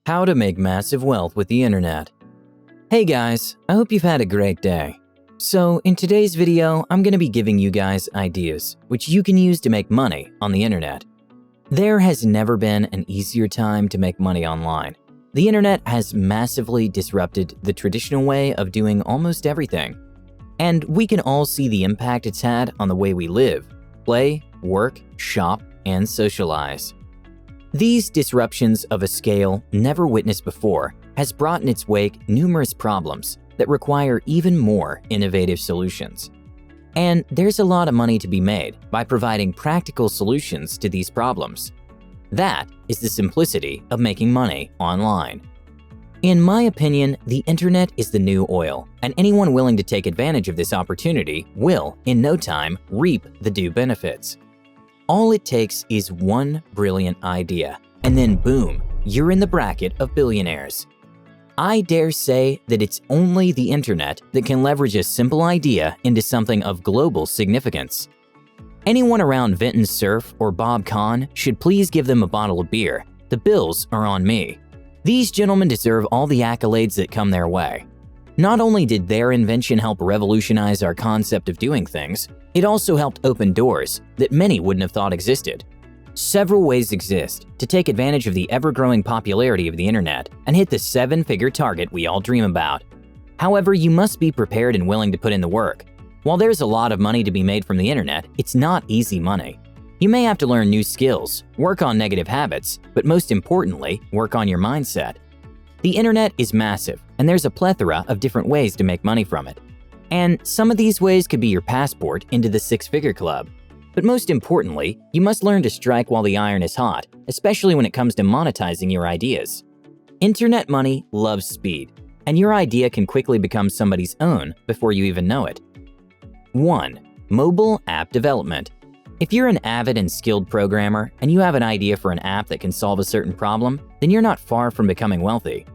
How to make massive wealth with the internet. Hey guys, I hope you've had a great day. So in today's video, I'm going to be giving you guys ideas which you can use to make money on the internet. There has never been an easier time to make money online. The internet has massively disrupted the traditional way of doing almost everything. And we can all see the impact it's had on the way we live, play, work, shop, and socialize. These disruptions of a scale never witnessed before has brought in its wake numerous problems that require even more innovative solutions. And there's a lot of money to be made by providing practical solutions to these problems. That is the simplicity of making money online. In my opinion, the internet is the new oil, and anyone willing to take advantage of this opportunity will, in no time, reap the due benefits. All it takes is one brilliant idea, and then boom, you're in the bracket of billionaires. I dare say that it's only the internet that can leverage a simple idea into something of global significance. Anyone around Vinton Cerf or Bob Kahn should please give them a bottle of beer. The bills are on me. These gentlemen deserve all the accolades that come their way. Not only did their invention help revolutionize our concept of doing things, it also helped open doors that many wouldn't have thought existed. Several ways exist to take advantage of the ever-growing popularity of the internet and hit the seven-figure target we all dream about. However, you must be prepared and willing to put in the work. While there's a lot of money to be made from the internet, it's not easy money. You may have to learn new skills, work on negative habits, but most importantly, work on your mindset. The internet is massive, and there's a plethora of different ways to make money from it. And some of these ways could be your passport into the six-figure club. But most importantly, you must learn to strike while the iron is hot, especially when it comes to monetizing your ideas. Internet money loves speed, and your idea can quickly become somebody's own before you even know it. 1. Mobile app development. If you're an avid and skilled programmer and you have an idea for an app that can solve a certain problem, then you're not far from becoming wealthy.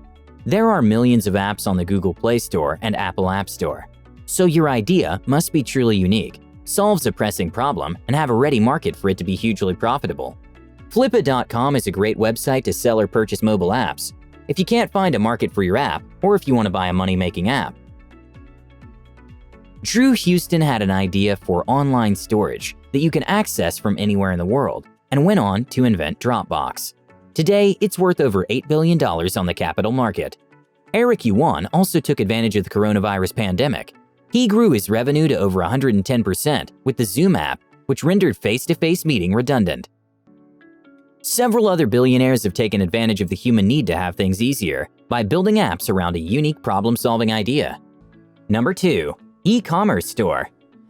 There are millions of apps on the Google Play Store and Apple App Store. So your idea must be truly unique, solves a pressing problem, and have a ready market for it to be hugely profitable. Flippa.com is a great website to sell or purchase mobile apps. If you can't find a market for your app, or if you want to buy a money-making app. Drew Houston had an idea for online storage that you can access from anywhere in the world, and went on to invent Dropbox. Today, it's worth over $8 billion on the capital market. Eric Yuan also took advantage of the coronavirus pandemic. He grew his revenue to over 110% with the Zoom app, which rendered face-to-face meeting redundant. Several other billionaires have taken advantage of the human need to have things easier by building apps around a unique problem-solving idea. Number 2. Ecommerce Store.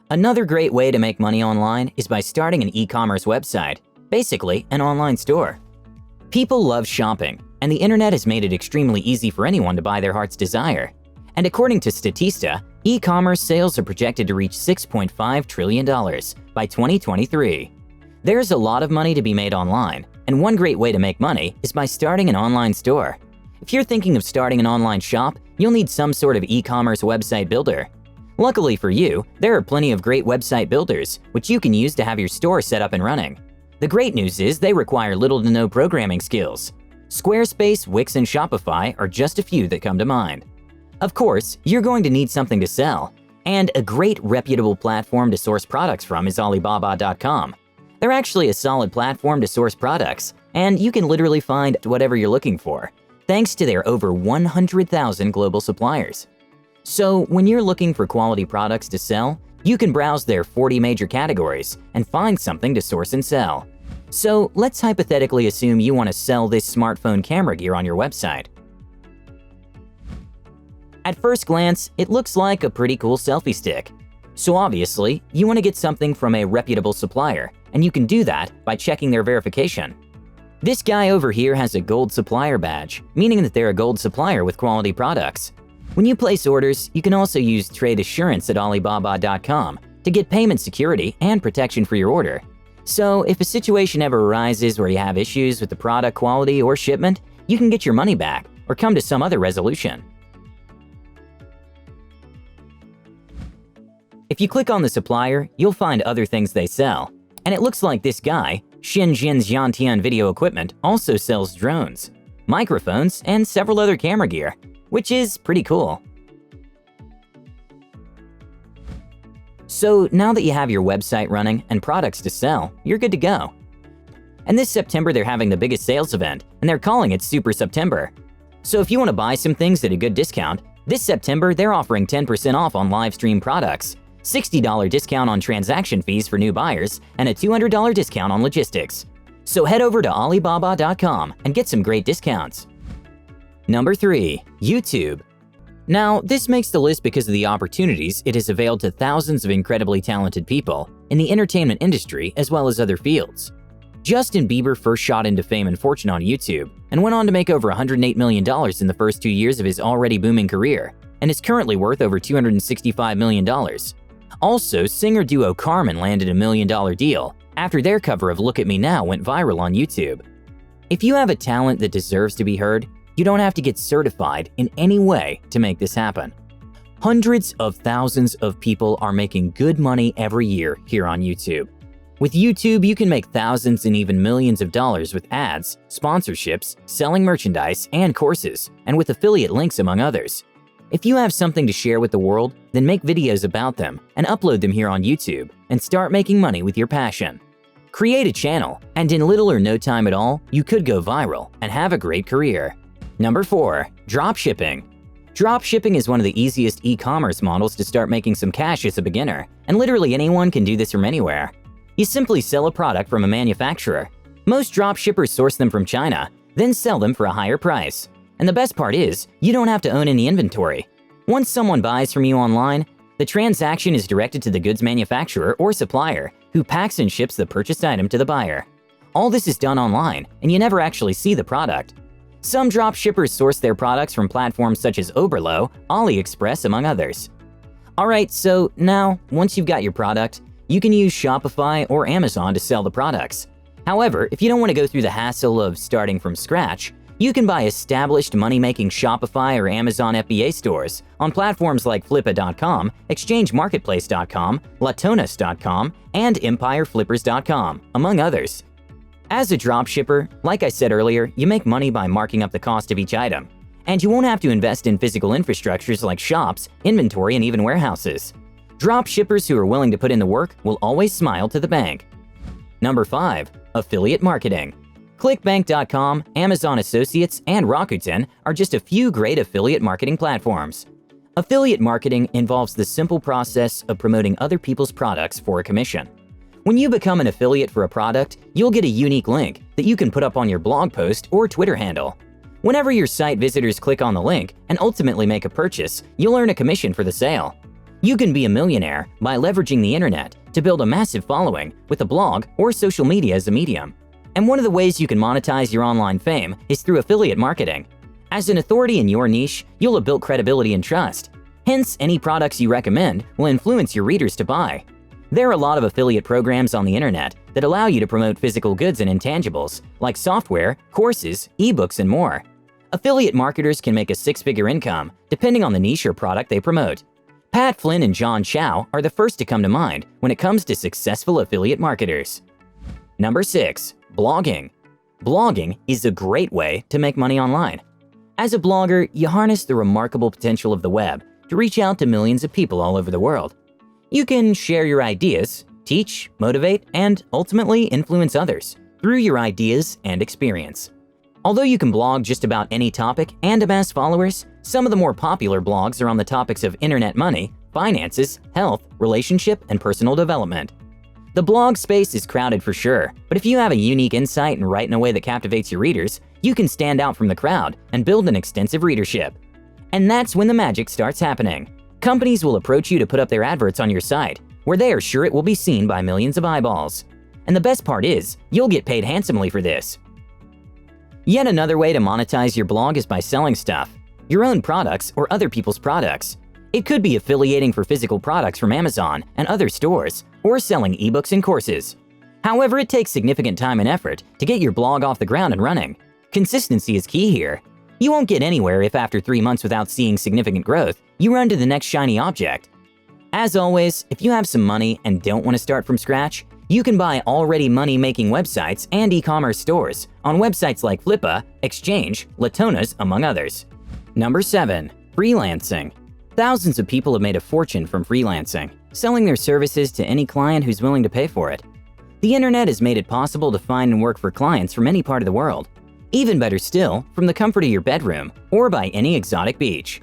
Another great way to make money online is by starting an e-commerce website, basically an online store. People love shopping, and the internet has made it extremely easy for anyone to buy their heart's desire. And according to Statista, e-commerce sales are projected to reach $6.5 trillion by 2023. There's a lot of money to be made online, and one great way to make money is by starting an online store. If you're thinking of starting an online shop, you'll need some sort of e-commerce website builder. Luckily for you, there are plenty of great website builders, which you can use to have your store set up and running. The great news is they require little to no programming skills. Squarespace, Wix, and Shopify are just a few that come to mind. Of course, you're going to need something to sell, and a great reputable platform to source products from is Alibaba.com. They're actually a solid platform to source products, and you can literally find whatever you're looking for, thanks to their over 100,000 global suppliers. So when you're looking for quality products to sell, you can browse their 40 major categories and find something to source and sell. So let's hypothetically assume you want to sell this smartphone camera gear on your website. At first glance, it looks like a pretty cool selfie stick. So obviously, you want to get something from a reputable supplier, and you can do that by checking their verification. This guy over here has a gold supplier badge, meaning that they're a gold supplier with quality products. When you place orders, you can also use trade assurance at Alibaba.com to get payment security and protection for your order. So if a situation ever arises where you have issues with the product quality or shipment, you can get your money back or come to some other resolution. If you click on the supplier, you'll find other things they sell. And it looks like this guy, Shenzhen's Yantian Video Equipment, also sells drones. microphones, and several other camera gear, which is pretty cool. So now that you have your website running and products to sell, you're good to go. And this September they're having the biggest sales event, and they're calling it Super September. So if you want to buy some things at a good discount, this September they're offering 10% off on live stream products, $60 discount on transaction fees for new buyers, and a $200 discount on logistics. So head over to Alibaba.com and get some great discounts. Number 3. YouTube. Now, this makes the list because of the opportunities it has availed to thousands of incredibly talented people in the entertainment industry as well as other fields. Justin Bieber first shot into fame and fortune on YouTube and went on to make over $108 million in the first 2 years of his already booming career and is currently worth over $265 million. Also, singer duo Carmen landed a $1 million deal after their cover of Look at Me Now went viral on YouTube. If you have a talent that deserves to be heard, you don't have to get certified in any way to make this happen. Hundreds of thousands of people are making good money every year here on YouTube. With YouTube, you can make thousands and even millions of dollars with ads, sponsorships, selling merchandise, and courses, and with affiliate links among others. If you have something to share with the world, then make videos about them and upload them here on YouTube and start making money with your passion. Create a channel, and in little or no time at all, you could go viral and have a great career. Number 4. Dropshipping. Dropshipping is one of the easiest e-commerce models to start making some cash as a beginner, and literally anyone can do this from anywhere. You simply sell a product from a manufacturer. Most dropshippers source them from China, then sell them for a higher price. And the best part is, you don't have to own any inventory. Once someone buys from you online, the transaction is directed to the goods manufacturer or supplier, who packs and ships the purchased item to the buyer. All this is done online, and you never actually see the product. Some dropshippers source their products from platforms such as Oberlo, AliExpress, among others. Alright, so now, once you've got your product, you can use Shopify or Amazon to sell the products. However, if you don't want to go through the hassle of starting from scratch, you can buy established money-making Shopify or Amazon FBA stores on platforms like Flippa.com, ExchangeMarketplace.com, Latonas.com, and EmpireFlippers.com, among others. As a dropshipper, like I said earlier, you make money by marking up the cost of each item, and you won't have to invest in physical infrastructures like shops, inventory, and even warehouses. Dropshippers who are willing to put in the work will always smile to the bank. Number 5. Affiliate marketing. ClickBank.com, Amazon Associates, and Rakuten are just a few great affiliate marketing platforms. Affiliate marketing involves the simple process of promoting other people's products for a commission. When you become an affiliate for a product, you'll get a unique link that you can put up on your blog post or Twitter handle. Whenever your site visitors click on the link and ultimately make a purchase, you'll earn a commission for the sale. You can be a millionaire by leveraging the internet to build a massive following with a blog or social media as a medium. And one of the ways you can monetize your online fame is through affiliate marketing. As an authority in your niche, you'll have built credibility and trust. Hence, any products you recommend will influence your readers to buy. There are a lot of affiliate programs on the internet that allow you to promote physical goods and intangibles, like software, courses, ebooks, and more. Affiliate marketers can make a six-figure income, depending on the niche or product they promote. Pat Flynn and John Chow are the first to come to mind when it comes to successful affiliate marketers. Number 6. Blogging. Blogging is a great way to make money online. As a blogger, you harness the remarkable potential of the web to reach out to millions of people all over the world. You can share your ideas, teach, motivate, and ultimately influence others through your ideas and experience. Although you can blog just about any topic and amass followers, some of the more popular blogs are on the topics of internet money, finances, health, relationship, and personal development. The blog space is crowded for sure, but if you have a unique insight and write in a way that captivates your readers, you can stand out from the crowd and build an extensive readership. And that's when the magic starts happening. Companies will approach you to put up their adverts on your site, where they are sure it will be seen by millions of eyeballs. And the best part is, you'll get paid handsomely for this. Yet another way to monetize your blog is by selling stuff, your own products or other people's products. It could be affiliating for physical products from Amazon and other stores, or selling ebooks and courses. However, it takes significant time and effort to get your blog off the ground and running. Consistency is key here. You won't get anywhere if after 3 months without seeing significant growth, you run to the next shiny object. As always, if you have some money and don't want to start from scratch, You can buy already money-making websites and e-commerce stores on websites like Flippa, Exchange, Latonas, among others. Number 7. Freelancing. Thousands of people have made a fortune from freelancing, selling their services to any client who's willing to pay for it. The internet has made it possible to find and work for clients from any part of the world. Even better still, from the comfort of your bedroom or by any exotic beach.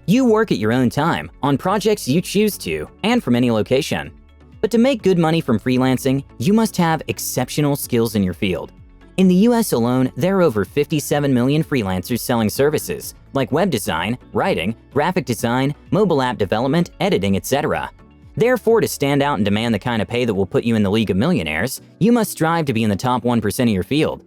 You work at your own time, on projects you choose to, and from any location. But to make good money from freelancing, you must have exceptional skills in your field. In the US alone, there are over 57 million freelancers selling services like web design, writing, graphic design, mobile app development, editing, etc. Therefore, to stand out and demand the kind of pay that will put you in the League of Millionaires, you must strive to be in the top 1% of your field.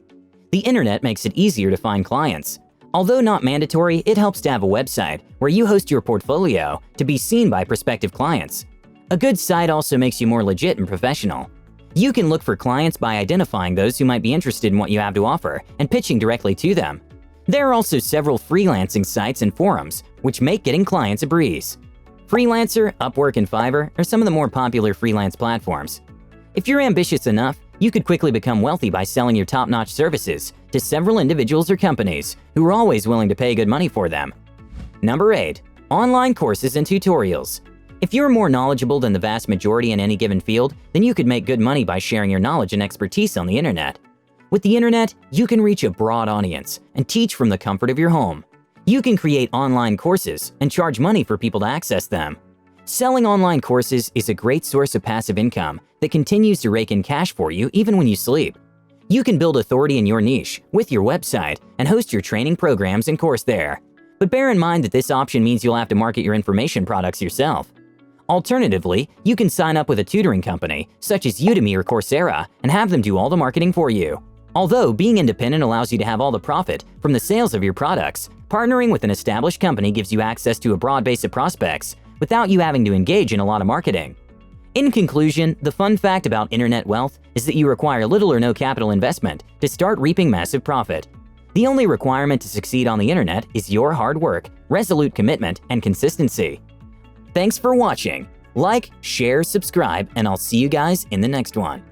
The internet makes it easier to find clients. Although not mandatory, it helps to have a website where you host your portfolio to be seen by prospective clients. A good site also makes you more legit and professional. You can look for clients by identifying those who might be interested in what you have to offer and pitching directly to them. There are also several freelancing sites and forums, which make getting clients a breeze. Freelancer, Upwork, and Fiverr are some of the more popular freelance platforms. If you're ambitious enough, you could quickly become wealthy by selling your top-notch services to several individuals or companies who are always willing to pay good money for them. Number 8. Online courses and tutorials. If you're more knowledgeable than the vast majority in any given field, then you could make good money by sharing your knowledge and expertise on the internet. With the internet, you can reach a broad audience and teach from the comfort of your home. You can create online courses and charge money for people to access them. Selling online courses is a great source of passive income that continues to rake in cash for you even when you sleep. You can build authority in your niche with your website and host your training programs and course there. But bear in mind that this option means you'll have to market your information products yourself. Alternatively, you can sign up with a tutoring company, such as Udemy or Coursera, and have them do all the marketing for you. Although being independent allows you to have all the profit from the sales of your products, partnering with an established company gives you access to a broad base of prospects without you having to engage in a lot of marketing. In conclusion, the fun fact about internet wealth is that you require little or no capital investment to start reaping massive profit. The only requirement to succeed on the internet is your hard work, resolute commitment, and consistency. Thanks for watching. Like, share, subscribe, and I'll see you guys in the next one.